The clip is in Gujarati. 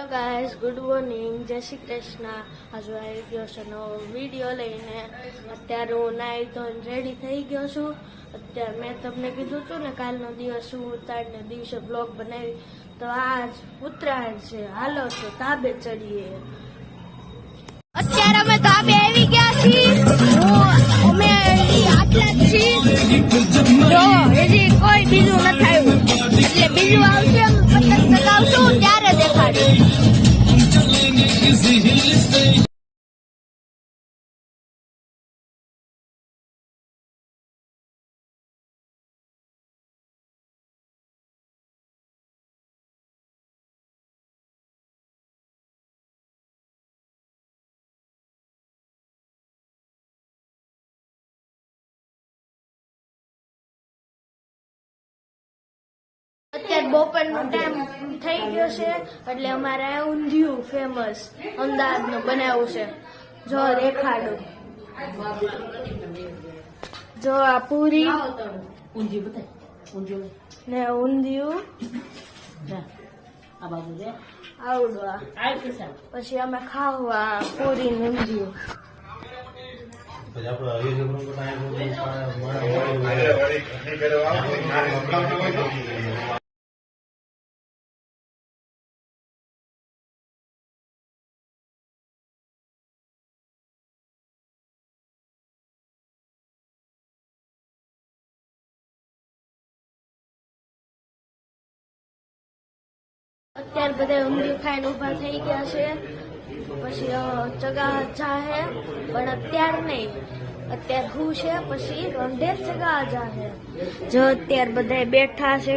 હેલો ગાઈસ, ગુડ મોર્નિંગ, જય શ્રી કૃષ્ણ. આજુ આવી ગયો છે નવો વિડીયો લઈને. અત્યારે હું નાહી ધોઈને રેડી થઈ ગયો છું. અત્યારે મેં તમને કીધું હતું ને કાલનો દિવસ શું ઉત્તરાયણના દિવસે બ્લોગ બનાવી, તો આજ ઉત્તરાયણ છે. હાલો તો ધાબે ચડીએ. અત્યારે અમે ધાબે આવી ગયા છીએ. અમે આટલા જ છીએ. જો હજી કોઈ બીજું નથી આવ્યું, એટલે બીજું આવશે અમે પતંગ ચગાવશું ત્યારે દેખાડીશું. અત્યારે બપોરનો ટાઈમ થઈ ગયો છે, એટલે અમારે ઊંધિયું ફેમસ અમદાવાદનું બનાવ્યું છે. જો દેખાડું, જો આ પૂરી ને ઊંધિયું આવડવા, પછી અમે ખાવા પૂરી ને ઊંધિયું. અત્યારે બધા ઊંધિયું ખાઈને ઉભા થઈ ગયા છે. પછી ચગા જાહે, પણ અત્યારે નહીં. અત્યારે હું છે, પછી રોંઢે ચગા જાહે. જો અત્યારે બધા બેઠા છે.